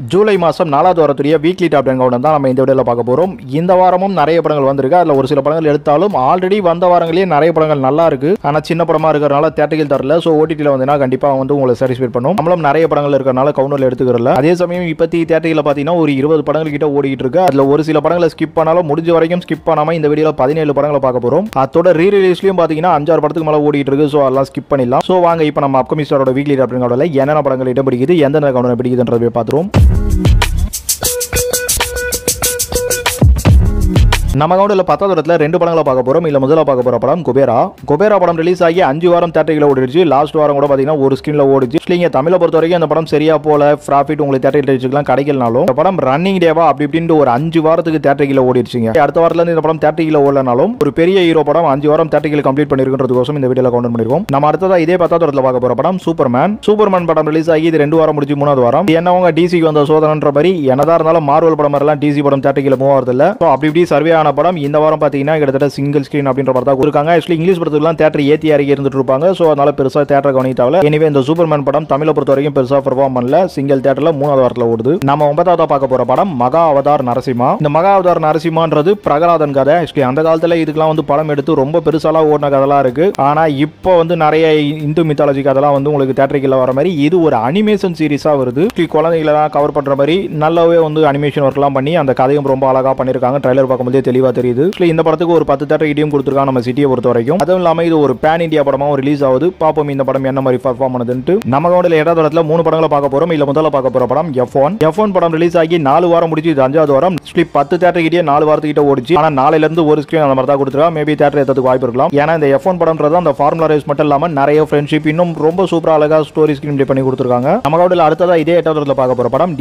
ஜூலை மாதம் 4வது வாரத்துடைய weekly top 10 count தான் நம்ம இந்த வீடியோவில் பார்க்க போகிறோம். இந்த வாரமும் நிறைய படங்கள் வந்திருக்கு. அதில் ஒரு சில படங்கள் எடுத்தாலும் ஆல்ரெடி வந்த வாரங்களே நிறைய படங்கள் நல்லா இருக்கு. ஆனால் சின்ன படமாக இருக்கிறனால தேட்டரில் தரல. ஸோ ஓடிடியில் வந்தீங்கன்னா கண்டிப்பாக வந்து உங்களை சாட்டிஸ்ஃபை பண்ணும். நம்மளும் நிறைய படங்கள் இருக்கிறனால கவுண்டரில் எடுத்துக்கிறல. அதே சமயம் இப்போத்தி தேட்டரில் பார்த்தீங்கன்னா ஒரு 20 படங்கள் கிட்ட ஓடிட்டு இருக்கு. அதில் ஒரு சில படங்களை ஸ்கிப் பண்ணாலும் முடிஞ்ச வரைக்கும் ஸ்கிப் பண்ணாமல் இந்த வீடியோவில் 17 படங்களை பார்க்க போகிறோம். அதோட ரீரிலீஸ்லையும் பார்த்தீங்கன்னா 5-6 படத்துக்கு மேலே ஓடிட்டு இருக்கு. ஸோ அதெல்லாம் ஸ்கிப் பண்ணிடலாம். ஸோ வாங்க இப்போ நம்ம அப்கமிங் ஸ்டாரோட வீக்லி டாப் 10 கவுண்டில் என்னென்ன படங்கள் இடம் பிடிக்குது, எந்தெந்த கவுண்டர் பிடிக்குதுன்றதை பார்த்துருவோம். நம்ம கவுண்டில் 10வது இடத்துல 2 படங்களை பார்க்க போறோம். இல்ல முதல்ல பார்க்க போற படம் குபேரா படம் ரிலீஸ் ஆகி 5 வாரம் தேட்டரில் ஓடிடுச்சு. லாஸ்ட் வாரம் கூட பாத்தீங்கன்னா ஒரு ஸ்கிரீன்ல ஓடிச்சு. நீங்க தமிழை பொறுத்த வரைக்கும் அந்த படம் சரியா போல ப்ராஃபிட் உங்களுக்கு தேட்டரில் வச்சுக்கலாம் கிடைக்கலனாலும் இந்த படம் ரன்னிங் டேவா அப்படி இப்படின்னு ஒரு 5 வாரத்துக்கு தேட்டரில் ஓடிடுச்சுங்க. அடுத்த வாரத்துல இருந்து இந்த படம் தேட்டரில் ஓடலனாலும் ஒரு பெரிய ஹீரோ படம் 5 வாரம் தேட்டரில் கம்ப்ளீட் பண்ணிருக்கிறதுக்கோசம் இந்த வீடியோல கவுண்ட் பண்ணிருக்கோம். நம்ம அடுத்ததா இதே 10வது இடத்துல பார்க்க போற படம் சூப்பர்மேன் படம் ரிலீஸ் ஆகி இது 2 வாரம் முடிச்சு 3வது வாரம். என்னவங்க டிசிக்கு வந்த சோதனைன்ற மாதிரி என்னதான் இருந்தாலும் மார்வல் படம் எல்லாம் டிசி படம் தேட்டரில் மூவ் ஆகுது இல்ல. அப்படி இப்படி சர்வே ஆன படம் இந்த வாரம் பாத்தீங்கன்னா கிட்டத்தட்ட சிங்கிள் ஸ்கிரீன் அப்படின்ற மாதிரி தான் இருக்காங்க. ஆக்சுவலி இங்கிலீஷ் படத்துக்குலாம் தேட்டர் ஏத்தி இறங்கி இருந்துட்டு இருப்பாங்க. ஸோ அதனால பெருசா தேட்டர் கவனித்தாவில். எனவே இந்த சூப்பர்மேன் படம் தமிழை பொறுத்த வரைக்கும் பெருசா பெர்ஃபார்ம் பண்ணல. சிங்கிள் தேட்டர்ல 3வது வாரத்தில் ஓடுது. நம்ம 9வது பார்க்க போற படம் மகா அவதார் நரசிம்மா. இந்த மகா அவதார் நரசிம்மான்றது பிரகலாதன் கதை. ஆக்சுவலி அந்த காலத்துல இதுக்கெல்லாம் வந்து படம் எடுத்து ரொம்ப பெருசாலாம் ஓடின கதெல்லாம் இருக்கு. ஆனா இப்போ வந்து நிறைய இந்து மித்தாலஜி கதெல்லாம் வந்து உங்களுக்கு தேட்டரில் வர மாதிரி இது ஒரு அனிமேஷன் சீரிஸா வருது. குழந்தைகளெல்லாம் கவர் பண்ற மாதிரி நல்லாவே வந்து அனிமேஷன் ஒர்க் எல்லாம் பண்ணி அந்த கதையும் ரொம்ப அழகா பண்ணிருக்காங்க. ட்ரைலர் பார்க்கும்போதே தெளிவா தெரியுது. இந்த படத்துக்கு ஒரு 10 தேட்டர் இடியும் கொடுத்துருக்காங்க நம்ம சிட்டியை பொறுத்த வரைக்கும். அதுவும் இல்லாம இது ஒரு பேன் இந்தியா படமாவும் ரிலீஸ் ஆகுது. பாப்போம் இந்த படம் என்ன மாதிரி பெர்ஃபார்ம் பண்ணுதுன்னு. நம்ம கவுண்டில் 7வது இடத்துல 3 படங்களை பார்க்க போறோம். இல்ல முதல்ல பார்க்க போற படம் F1 படம் ரிலீஸ் ஆகி 4 வாரம் முடிச்சு இது 5வது வாரம். 10 தேட்டர் கிட்டே 4 வாரத்துக்கிட்ட ஓடிச்சு. ஆனா நாளையில இருந்து ஒரு ஸ்கிரீன் அந்த மாதிரி தான் கொடுத்துருக்கா. மேபி தேட்டர் ஏற்றதுக்கு வாய்ப்பு இருக்கலாம். ஏன்னா இந்த F1 படம்ன்றது அந்த ஃபார்முலா ரேஸ் மட்டும் இல்லாம நிறைய ஃப்ரெண்ட்ஷிப் இன்னும் ரொம்ப சூப்பரா அழகா ஸ்டோரி ஸ்கிரீன் ப்ளே பண்ணி கொடுத்துருக்காங்க. நம்ம கவுண்டில் அடுத்ததா இதே 8வது இடத்துல பார்க்க போற படம்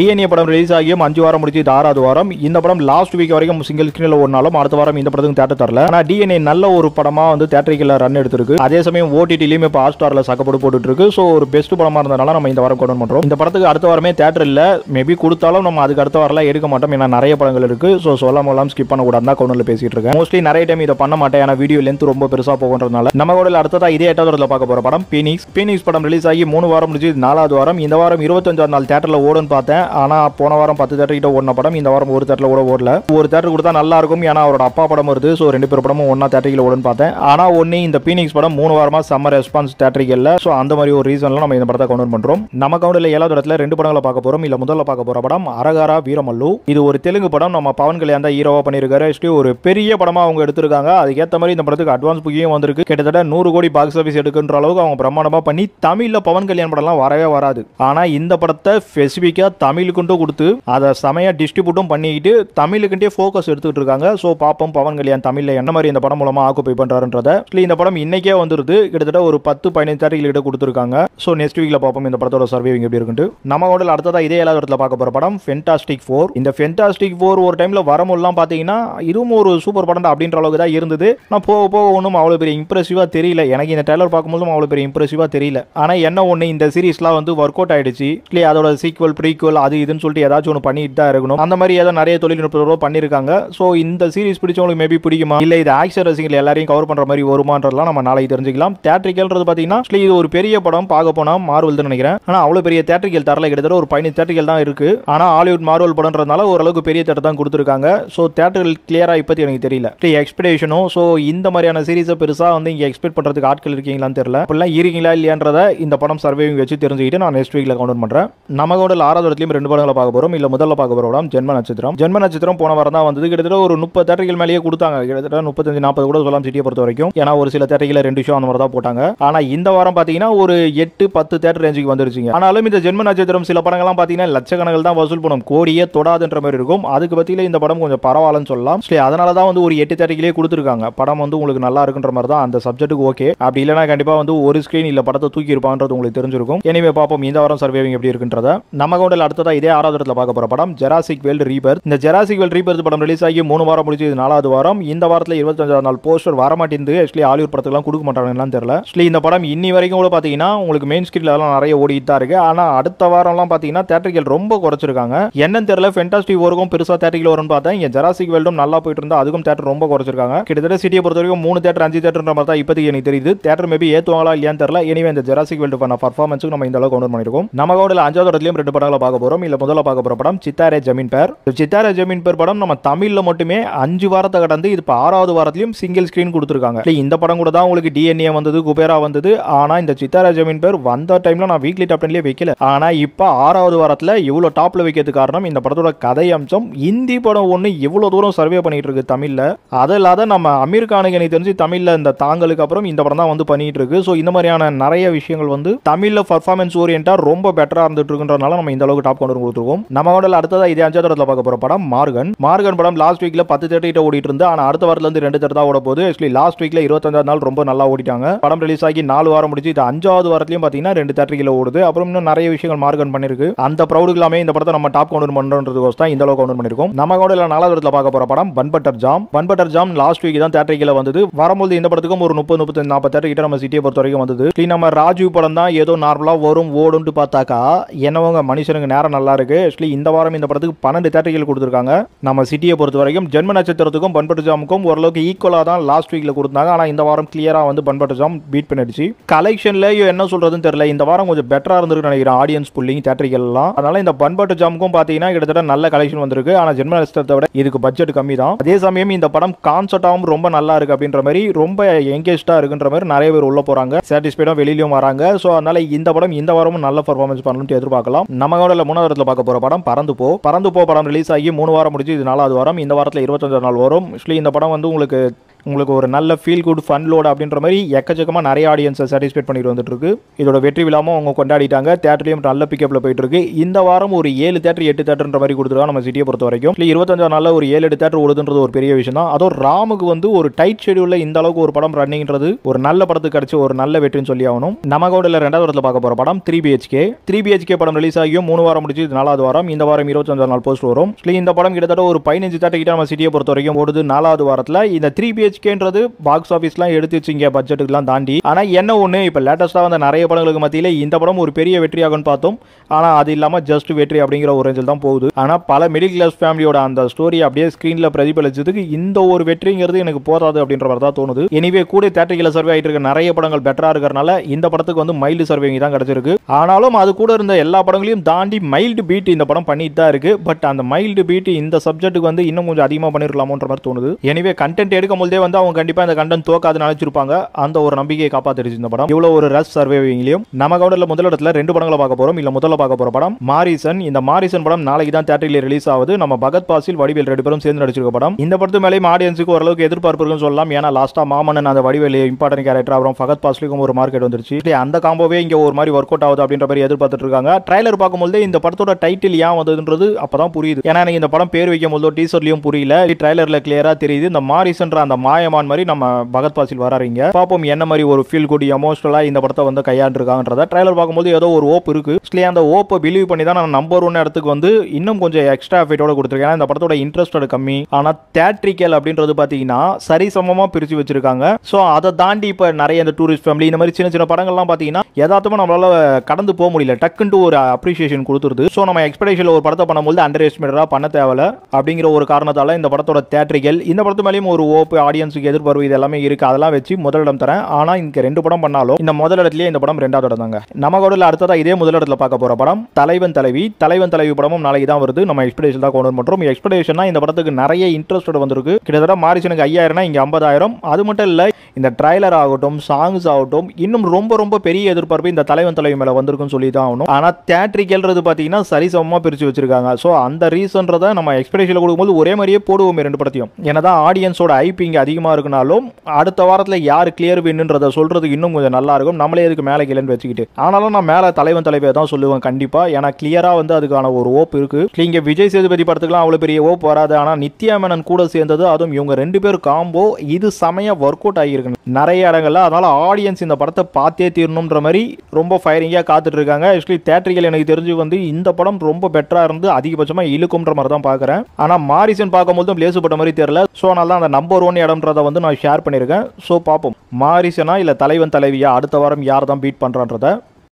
DNA படம் ரிலீஸ் ஆகியும் 5 வாரம் முடிச்சு இது 6வது வாரம். இந்த படம் லாஸ்ட் வீக் வரைக்கும் சிங்கிள் ஸ்கிரீன்ல ஓடினாலும் அடுத்த வாரம் இந்த படத்துக்கு தேட்டர் தரல. ஆனா DNA நல்ல ஒரு படமா வந்து தேட்டரிக்கல ரன் எடுத்திருக்கு. அதே சமயம் ஓடிடிலயும் இப்ப ஹாட்ஸ்டார்ல சக்கப்போடு போட்டுட்டு இருக்கு. சோ ஒரு பெஸ்ட் படமா இருந்தனால நம்ம இந்த வாரம் கவுண்ட் பண்றோம். இந்த படத்துக்கு அடுத்த வாரமே தேட்டர் இல்ல. மேபி கொடுத்தாலும் நம்ம அதுக்கு அடுத்த வாரம் எடுக்க மாட்டோம். ஏன்னா நிறைய படங்கள் இருக்கு. சோ சொல்லாமலாம் ஸ்கிப் பண்ண கூடாது தான் கவுண்டர்ல பேசிட்டு இருக்கேன். மோஸ்ட்லி நிறைய டைம் இதை பண்ண மாட்டேன். ஏன்னா வீடியோ லென்த் ரொம்ப பெருசா போகுன்றதுனால. நம்ம கூட அடுத்ததா இதே 8வது இடத்துல பார்க்க போற படம் பீனிக்ஸ் படம் ரிலீஸ் ஆகி 3 வாரம் முடிச்சு 4வது வாரம். இந்த வாரம் 25 நாள் தேட்டர்ல ஓடுன்னு பார்த்தேன். ஆனா போன வாரம் 10 தேட்டர் கிட்ட ஓடின படம் இந்த வாரம் ஒரு தேட்டர்ல கூட ஓடல. ஒரு தேட்டர் கொடுத்தா நல்லா இருக்கும். ஏன்னா அவரோட அப்பா படம் வருது. ஸோ 2 பேர் படமும் ஒன்னா தேட்டரில் ஓடுன்னு பார்த்தேன். ஆனா இந்த பீனிக்ஸ் படம் 3 வாரமா சம்மர் ரெஸ்பான்ஸ் தேட்டரில் இல்ல. ஸோ அந்த மாதிரி ஒரு ரீசன்ல நம்ம இந்த படத்தை கவுண்ட் பண்றோம். நம்ம கவுண்டில் 7வது இடத்துல 2 படங்களை பார்க்க போறோம். இல்ல முதல்ல பார்க்க போற படம் அரகாரா வீரமல்லு. இது ஒரு தெலுங்கு படம். நம்ம பவன் கல்யாண் தான் ஹீரோவா பண்ணிருக்காரு. ஒரு பெரிய படமா அவங்க எடுத்திருக்காங்க. அதுக்கேற்ற மாதிரி இந்த படத்துக்கு அட்வான்ஸ் புக்கிங் வந்திருக்கு. கிட்டத்தட்ட 100 கோடி பாக்ஸ் ஆஃபீஸ் எடுக்குன்ற அளவுக்கு அவங்க பிரமாண்டமா பண்ணி தமிழ்ல பவன் கல்யாண் படம்லாம் வரவே வராது. ஆனா இந்த படத்தை ஸ்பெசிபிக்கா தமிழுக்குண்டும் கொடுத்து அதை சமய டிஸ்ட்ரிபியூட்டும் பண்ணிக்கிட்டு தமிழுக்குண்டே ஃபோக்கஸ் எடுத்துட்டு இருக்காங்க. ஸோ பாப்போம் பவன் கல்யாண் தமிழ்ல என்ன மாதிரி இந்த படம் மூலமா ஆக்குபை பண்றாருன்றத. இந்த படம் இன்னைக்கே வந்துருது. கிட்டத்தட்ட ஒரு 10-15 தேட்டர்கள் கிட்ட கொடுத்துருக்காங்க. ஸோ நெக்ஸ்ட் வீக்ல பாப்போம் இந்த படத்தோட சர்வேவிங் எப்படி இருக்குன்னு. நம்ம கூட அடுத்ததா இதே 7வது இடத்துல பார்க்க போற படம் ஃபென்டாஸ்டிக் 4. இந்த ஃபென்டாஸ்டிக் 4 ஒரு டைம்ல வரமுல்லாம் பாத்தீங்கன்னா இதுவும் ஒரு சூப்பர் படம் அப்படின்ற அளவுக்கு தான் இருந்தது. நான் போக போக ஒன்றும் அவ்வளவு பெரிய இம்ப்ரெசிவா தெரியல. எனக்கு இந்த ட்ரைலர் பார்க்கும்போதும் அவ்வளவு பெரிய இம்ப்ரெசிவா தெரியல. ஆனா என்ன ஒண்ணு இந்த சீரிஸ்லாம் வந்து ஒர்க் அவுட் ஆயிடுச்சு. அதோட சீக்வல் ப்ரீக்வல் அது இதுன்னு சொல்லிட்டு ஏதாச்சும் ஒன்று பண்ணிட்டு தான் இருக்கணும். அந்த மாதிரி ஏதோ நிறைய தொழில்நுட்பத்தோட பண்ணிருக்காங்க. ஸோ இந்த சீரிஸ் பிடிச்சவங்களுக்கு மேபி பிடிக்குமா இல்ல இது ஆக்ஷன் ரசிகர்கள் எல்லாரையும் கவர் பண்ற மாதிரி வருமானலாம் நம்ம நாளைக்கு தெரிஞ்சுக்கலாம். தேட்டரிக்கல்ன்றது பாத்தீங்கன்னா இது ஒரு பெரிய படம் பார்க்க போனா மார்வல் தான் நினைக்கிறேன். ஆனா அவ்வளவு பெரிய தேட்டரிக்கல் தரல. கிட்டத்தட்ட ஒரு 15 தேட்டரிக்கல் தான் இருக்கு. ஆனா ஹாலிவுட் மார்வல் படம்ன்றதுனால ஓரளவுக்கு பெரிய தேட்டர் தான் கொடுத்துருக்காங்க. ஸோ தேட்டர்கள் கிளியரா இப்பத்தி எனக்கு தெரியல. எக்ஸ்பெக்டேஷனும் ஸோ இந்த மாதிரியான சீரிஸை பெருசா வந்து இங்க எக்ஸ்பெக்ட் பண்றதுக்கு ஆட்கள் இருக்கீங்களான்னு தெரியல. அப்படிலாம் இருக்கீங்களா இல்லையான்றத இந்த படம் சர்வேவிங் வச்சு தெரிஞ்சுக்கிட்டு நான் நெக்ஸ்ட் வீக்ல கவுண்ட் பண்றேன். நம்ம கூட 6வது இடத்துலயும் 2 படங்களை பார்க்க போறோம். இல்ல முதல்ல பார்க்க போற படம் ஜென்ம நட்சத்திரம் போன வாரம் தான் வந்தது. கிட்டத்தட்ட ஒரு 30 தேட்டர்கள் மேலேயே கொடுத்தாங்க. கிட்டத்தட்ட 35-40 கூட சொல்லலாம் சிட்டியை பொறுத்த வரைக்கும். ஏன்னா ஒரு சில தேட்டரில் 2 ஷோ அந்த மாதிரி தான் போட்டாங்க. ஆனா இந்த வாரம் பாத்தீங்கன்னா ஒரு 8-10 தேட்டர் ரேஞ்சுக்கு வந்துருச்சுங்க. ஆனாலும் இந்த ஜென்ம நட்சத்திரம் சில படங்கள்லாம் பாத்தீங்கன்னா லட்சக்கணக்கில் தான் வசூல் பண்ணும். கோடியே தொடாதுன்ற மாதிரி இருக்கும். அதுக்கு பத்தியில இந்த படம் கொஞ்சம் பரவாயில்லன்னு சொல்லலாம். அதனால தான் வந்து ஒரு 8 தேட்டரிலே கொடுத்துருக்காங்க. படம் வந்து உங்களுக்கு நல்லா இருக்குன்ற மாதிரி தான் அந்த சப்ஜெக்ட்டுக்கு ஓகே. அப்படி இல்லைனா கண்டிப்பா வந்து ஒரு ஸ்கிரீன் இல்ல படத்தை தூக்கி இருப்பான்றது உங்களுக்கு தெரிஞ்சிருக்கும். எனவே பாப்போம் இந்த வாரம் சர்வேவிங் எப்படி இருக்குன்றத. நம்ம கவுண்டில் அடுத்ததா இதே 6வது இடத்துல பார்க்க போற படம் ஜெராசிக் வேர்ல்ட் ரீபர்த். இந்த ஜெராசிக் வேர்ல்ட் ரீபர்த் படம் ரிலீஸ் ஆகி 3 வாரம் முடிச்சு இது 4வது வாரம். இந்த வாரத்தில் 25ஆம் நாள் போஸ்டர் வரமாட்டேங்குது. ஆக்சுவலி ஹாலிவுட் படத்துக்குலாம் கொடுக்க மாட்டாங்கன்னு தெரியல. ஆக்சுவலி இந்த படம் இன்னி வரைக்கும் கூட பார்த்தீங்கன்னா உங்களுக்கு மெயின் ஸ்கிரீன்ல எல்லாம் நிறைய ஓடிட்டு தான் இருக்கு. ஆனால் அடுத்த வாரம்லாம் பார்த்தீங்கன்னா தேட்டர்கள் ரொம்ப குறைச்சிருக்காங்க. என்னன்னு தெரியல. ஃபென்டாஸ்டிக் வரைக்கும் பெருசாக தேட்டர்கள் வரும்னு பார்த்தா இங்கே ஜெராசிக் வேர்ல்டும் நல்லா போயிட்டு இருந்தா அதுக்கும் தேட்டர் ரொம்ப குறைச்சிருக்காங்க. கிட்டத்தட்ட சிட்டியை பொறுத்த வரைக்கும் 3 தேட்டர் 5 தேட்டர்ன்ற மாதிரி தான் இப்போதைக்கு எனக்கு தெரியுது. தேட்டர் மேபி ஏற்றுவாங்களா இல்லையான்னு தெரியல. எனிவே இந்த ஜெராசிக் வேர்ல்டு பண்ண பர்ஃபார்மன்ஸுக்கு நம்ம இந்த அளவுக்கு கவுண்டர் பண்ணிருக்கோம். நம்ம கவுண்டில் 5வது இடத்துலயும் 2 படங்களை பார்க்க போறோம். இல்ல முதல்ல பார்க்க போற படம் சித்தாரே ஜமீன் பேர். சித்தாரே ஜமீன் பேர் படம் நம்ம தமிழ்ல மட்டுமே 5 வாரத்தை கடந்து இது இப்போ 6வது வாரத்திலையும் சிங்கிள் ஸ்கிரீன் கொடுத்துருக்காங்க. இந்த படம் கூட தான் உங்களுக்கு டிஎன்ஏ வந்தது, குபேரா வந்தது. ஆனா இந்த சித்தாரே ஜமீன் பேர் வந்த டைம்ல நான் வீக்லி டாப் 10லயே வைக்கல. ஆனா இப்போ 6வது வாரத்தில் இவ்வளவு டாப்ல வைக்கிறதுக்கு காரணம் இந்த படத்தோட கதை அம்சம். இந்தி படம் ஒன்று இவ்வளவு தூரம் சர்வே பண்ணிட்டு இருக்கு தமிழ்ல. அது இல்லாத நம்ம அமீர் கானுக்கு எனக்கு தெரிஞ்சு தமிழ்ல இந்த தாங்களுக்கு அப்புறம் இந்த படம் தான் வந்து பண்ணிட்டு இருக்கு. ஸோ இந்த மாதிரியான நிறைய விஷயங்கள் வந்து தமிழ்ல பர்ஃபார்மன்ஸ் ஓரியன்டா ரொம்ப பெட்டரா இருந்துட்டு இருக்குன்றதுனால நம்ம இந்த அளவுக்கு டாப் கொண்டு கொடுத்துருக்கோம். நம்ம மாடல் அடுத்ததா இதே 5வது இடத்துல பார்க்க போற படம் மார்கன். மார்கன் படம் லாஸ்ட் வீக்ல 10 தேட்டர் ஓடிட்டு இருந்து. ஆனா அடுத்த வாரத்துல இருந்து 2 தேட்டர் தான் ஓட போகுது. ஆக்சுவலி லாஸ்ட் வீக்ல 25ஆம் நாள் ரொம்ப நல்லா ஓடிட்டாங்க. படம் ரிலீஸ் ஆகி 4 வாரம் முடிச்சு இது 5வது வாரத்திலயும் பாத்தீங்கன்னா 2 தேட்டர்கள் ஓடுது. அப்புறம் இன்னும் நிறைய விஷயங்கள் மார்கன் பண்ணிருக்கு. அந்த ப்ரௌடுக்கு எல்லாமே இந்த படத்தை நம்ம டாப் கவுண்டர் பண்றதுக்கு தான் இந்த அளவுக்கு கவுண்டர் பண்ணிருக்கோம். நம்ம கவுண்டர்ல 4வது இடத்துல பார்க்க போற படம் பன்பட்டர் ஜாம். பன்பட்டர் ஜாம் லாஸ்ட் வீக் தான் தேட்டர்கள் வந்தது. வரும்போது இந்த படத்துக்கும் ஒரு 30-40 தேட்டர் கிட்ட நம்ம சிட்டியை பொறுத்த வரைக்கும் வந்தது. நம்ம ராஜீவ் படம் தான் ஏதோ நார்மலா வரும் ஓடுன்னு பார்த்தாக்கா என்னவங்க மனுஷனுக்கு நேரம் நல்லா இருக்கு. ஆக்சுவலி இந்த வாரம் இந்த படத்துக்கு 12 தேட்டர்கள் கொடுத்துருக்காங்க. நம்ம சிட்டியை பொறுத்த வரைக்கும் ஜென்ம நட்சத்திரத்துக்கும் பன்பட்டர் ஜாமுக்கும் ஓரளவுக்கு ஈக்குவலா தான் லாஸ்ட் வீக்ல கொடுத்தாங்க. ஆனா இந்த வாரம் கிளியரா வந்து பன்பட்டர் ஜாம் பீட் பண்ணிடுச்சு. கலெக்ஷன்ல என்ன சொல்றதுன்னு தெரியல. இந்த வாரம் கொஞ்சம் பெட்டரா இருந்திருக்கு நினைக்கிறேன் ஆடியன்ஸ் புல்லிங் தேட்டர்கள் எல்லாம். அதனால இந்த பன்பட்டர் ஜாமுக்கும் பாத்தீங்கன்னா கிட்டத்தட்ட நல்ல கலெக்ஷன் வந்திருக்கு. ஆனா ஜென்ம நட்சத்திரத்தை விட இதுக்கு பட்ஜெட் கம்மி தான். அதே சமயம் இந்த படம் கான்செப்டாவும் ரொம்ப நல்லா இருக்கு அப்படின்ற மாதிரி ரொம்ப எங்கேஜ்டா இருக்குன்ற மாதிரி நிறைய பேர் உள்ள போறாங்க. சாட்டிஸ்ஃபைடா வெளியிலயும் வராங்க. சோ அதனால இந்த படம் இந்த வாரமும் நல்ல பெர்ஃபார்மன்ஸ் பண்ணணும்னு எதிர்பார்க்கலாம். நம்ம கவுண்டர்ல 3வது இடத்துல பார்க்க போற படம் பறந்து போ. பறந்து போ படம் ரிலீஸ் ஆகி 3 வாரம் முடிச்சு இது 4வது வாரம். இந்த வாரத்தில் 25ஆம் நாள் வரும். இந்த படம் வந்து உங்களுக்கு ஒரு நல்ல ஃபீல் குட் ஃபன் லோட் அப்படின்ற மாதிரி எக்கச்சக்கமாக நிறைய ஆடியன்ஸை சாட்டிஸ்ஃபைட் பண்ணிட்டு வந்துட்டு இருக்கு. இதோட வெற்றி விழாவும் அவங்க கொண்டாடிட்டாங்க. தேட்டர்லையும் நல்ல பிக்கப்ல போயிட்டு இருக்கு. இந்த வாரம் ஒரு 7 தேட்டர் 8 தேட்டர்ன்ற மாதிரி கொடுத்துருக்காங்க நம்ம சிட்டியை பொறுத்த வரைக்கும். 25ஆம் நாள்ல ஒரு 7-8 தேட்டர் ஓடுதுன்றது ஒரு பெரிய விஷயம் தான். அதுவும் ராமுக்கு வந்து ஒரு டைட் ஷெடியூல்ல இந்த அளவுக்கு ஒரு படம் ரன்னிங்ன்றது ஒரு நல்ல படத்துக்கு கிடைச்ச ஒரு நல்ல வெற்றின்னு சொல்லி ஆகணும். நம்ம கவுண்டர்ல 2வது இடத்துல பார்க்க போற படம் 3BHK படம் ரிலீஸ் ஆகியும் 3 வாரம் முடிச்சு 4வது வாரம். இந்த வாரம் 25ஆம் நாள் போஸ்ட் வரும். இந்த படம் கிட்டத்தட்ட ஒரு 15 தேட்டர் கிட்ட நம்ம சிட்டியை பொறுத்த வரைக்கும் ஓடுது 4வது வாரத்தில். இந்த 3BHKன்றது பாக்ஸ் ஆபீஸ்லாம் எடுத்து வச்சிங்க பட்ஜெட்டுக்குலாம் தாண்டி. ஆனா என்ன ஒண்ணு இப்ப லேட்டஸ்டா வந்த நிறைய படங்களுக்கு மத்தியில இந்த படம் ஒரு பெரிய வெற்றியாகும்னு பார்த்தோம். ஆனா அது இல்லாம ஜஸ்ட் வெற்றி அப்படிங்கிற ஒரு ரேஞ்சில் தான் போகுது. ஆனா பல மிடில் கிளாஸ் ஃபேமிலியோட அந்த ஸ்டோரி அப்படியே ஸ்கிரீன்ல பிரதிபலிச்சதுக்கு இந்த ஒரு வெற்றிங்கிறது எனக்கு போதாது அப்படின்ற மாதிரி தான் தோணுது. எனிவே கூட தேட்டர்ல சர்வே ஆயிட்டு இருக்க நிறைய படங்கள் பெட்டரா இருக்கிறனால இந்த படத்துக்கு வந்து மைல்டு சர்வேங்க தான் கிடைச்சிருக்கு. ஆனாலும் அது கூட இருந்த எல்லா படங்களையும் தாண்டி மைல்டு பீட் இந்த படம் பண்ணிட்டு தான் இருக்கு. பட் அந்த மைல்டு பீட் இந்த சப்ஜெக்ட்டுக்கு வந்து இன்னும் கொஞ்சம் அதிகமா பண்ணிருக்கலாமோன்ற மாதிரி தோணுது. எனிவே கண்டென்ட் எடுக்கும் போதே வந்து அவங்க கண்டிப்பா இந்த கண்டென்ட் தோக்காதுன்னு நினைச்சிருப்பாங்க. அந்த ஒரு நம்பிக்கையை காப்பாத்திருச்சு இந்த படம். இவ்வளவு ஒரு ரஷ் சர்வேவிங்லயும் நம்ம கவுண்டர்ல முதல் இடத்துல 2 படங்களை பார்க்க போறோம். இல்ல முதல்ல பார்க்க போற படம் மாரிசன். இந்த மாரிசன் படம் நாளைக்கு தான் தியேட்டர்ல ரிலீஸ் ஆகுது. நம்ம பகத் பாசில் வடிவேல் 2 பேரும் சேர்ந்து நடிச்சிருக்க படம். இந்த படத்து மேலேயும் ஆடியன்ஸுக்கு ஓரளவுக்கு எதிர்பார்ப்பு இருக்குன்னு சொல்லலாம். ஏன்னா லாஸ்டா மாமன்னன் அந்த வடிவேல் இம்பார்ட்டன்ட் கேரக்டர் அப்புறம் பகத் பாசிலுக்கும் ஒரு மார்க்கெட் வந்துருச்சு. அந்த காம்போவே இங்க ஒரு மாதிரி ஒர்க் அவுட் ஆகுது அப்படின்ற மாதிரி எதிர்பார்த்துட்டு இருக்காங்க. ட்ரைலர் பார்க்கும்போது இந்த படத்தோட டைட்டில் ஏன் வந்ததுன்றது அப்பதான் புரியுது. ஏன்னா எனக்கு இந்த படம் பேர் வைக்கும் போதோ டீசர்லயும் புரியல. ட்ரைலர்ல கிளியரா தெரியுது இந்த மாரிசன்ற அந்த மாயமான் மாதிரி நம்ம பகத் பாசில் வராங்க. பாப்போம் என்ன மாதிரி ஒரு ஃபீல் குட் எமோஷனலா இந்த படத்தை வந்து கையாண்டிருக்காங்கன்றத ட்ரைலர் பார்க்கும்போது ஏதோ ஒரு ஓப் இருக்கு. அந்த ஓப்பை பிலீவ் பண்ணி தான் நான் நம்பர் 1 இடத்துக்கு வந்து இன்னும் கொஞ்சம் எக்ஸ்ட்ரா எஃபெக்ட்டோட கொடுத்துருக்கேன். இந்த படத்தோட இன்ட்ரெஸ்ட் கம்மி. ஆனா தியேட்ரிக்கல் அப்படின்றது பாத்தீங்கன்னா சரிசமமா பிரிச்சு வச்சிருக்காங்க. சோ அதை தாண்டி இப்ப நிறைய இந்த டூரிஸ்ட் ஃபேமிலி இந்த மாதிரி சின்ன சின்ன படங்கள்லாம் பாத்தீங்கன்னா யதார்த்தமா நம்மளால கடந்து போக முடியல. டக்குன்ட்டு ஒரு அப்ரிசியேஷன் கொடுத்துருது. சோ நம்ம எக்ஸ்பெக்டேஷன்ல ஒரு படத்தை பண்ணும்போது அண்டர் எஸ்டிமேட்டடா பண்ண தேவையில்ல அப்படிங்கிற ஒரு காரணத்தால இந்த படத்தோட தியேட்ரிக்கல் இந்த படத்து மேலேயும் ஒரு ஓப்பு ஆடியன்ஸுக்கு எதிர்பார்ப்பு இது எல்லாமே இருக்கு. அதெல்லாம் வச்சு முதலிடம் தரேன். ஆனா இங்க 2 படம் பண்ணாலும் இந்த முதல் இடத்துலயே இந்த படம் 2வது இடம் தாங்க. நம்ம கூட அடுத்ததா இதே முதல் இடத்துல பார்க்க போற படம் தலைவன் தலைவி. தலைவன் தலைவி படமும் நாளைக்கு தான் வருது. நம்ம எக்ஸ்பெக்டேஷன் தான் கொண்டு பண்றோம். எக்ஸ்பெக்டேஷனா இந்த படத்துக்கு நிறைய இன்ட்ரெஸ்ட் வந்திருக்கு. கிட்டத்தட்ட மாரிசனுக்கு 5000 இங்க 50000. அது மட்டும் இல்ல இந்த ட்ரைலர் ஆகட்டும் சாங்ஸ் ஆகட்டும் இன்னும் ரொம்ப ரொம்ப பெரிய எதிர்பார்ப்பு இந்த தலைவன் தலைவி மேல வந்திருக்குன்னு சொல்லி தான் ஆகணும். ஆனா தியேட்ரிக்கல்ன்றது பாத்தீங்கன்னா சரிசமமா பிரிச்சு வச்சிருக்காங்க. சோ அந்த ரீசன்றத நம்ம எக்ஸ்பெக்டேஷன்ல கொடுக்கும்போது ஒரே மாதிரியே போடுவோம் 2 படத்தையும். ஏன்னா ஆடியன்ஸோட ஐப் இங்க அதிகமா அதிகமாக இருக்குனாலும் அடுத்த வாரத்தில் யார் கிளியர் வின்னுன்றதை சொல்றதுக்கு இன்னும் கொஞ்சம் நல்லா இருக்கும். நம்மளே இதுக்கு மேலே கீழேன்னு வச்சுக்கிட்டு ஆனாலும் நான் மேலே தலைவன் தலைவியை தான் சொல்லுவேன் கண்டிப்பாக. ஏன்னா கிளியராக வந்து அதுக்கான ஒரு ஓப் இருக்கு. இங்கே விஜய் சேதுபதி படத்துக்குலாம் அவ்வளோ பெரிய ஓப் வராது. ஆனால் நித்யா மேனன் கூட சேர்ந்தது, அதுவும் இவங்க 2 பேர் காம்போ, இது செமையா ஒர்க் அவுட் ஆகியிருக்கு நிறைய இடங்கள்ல. அதனால ஆடியன்ஸ் இந்த படத்தை பார்த்தே தீரணுன்ற மாதிரி ரொம்ப ஃபயரிங்காக காத்துட்டு இருக்காங்க. ஆக்சுவலி தேட்டரிகள் எனக்கு தெரிஞ்சு வந்து இந்த படம் ரொம்ப பெட்டராக இருந்து அதிகபட்சமாக இழுக்கும்ன்ற மாதிரி தான் பார்க்குறேன். ஆனால் மாரிசன் பார்க்கும்போது லேசுப்பட்ட மாதிரி தெரியல. ஸோ அதனால தான் அந்த நம்பர் 1 இடம்ன்றதை வந்து நான் ஷேர் பண்ணியிருக்கேன். ஸோ பார்ப்போம் மாரிசனா இல்லை தலைவன் தலைவியா அடுத்த வாரம் யார் தான் பீட் பண்ணுறான்றதை.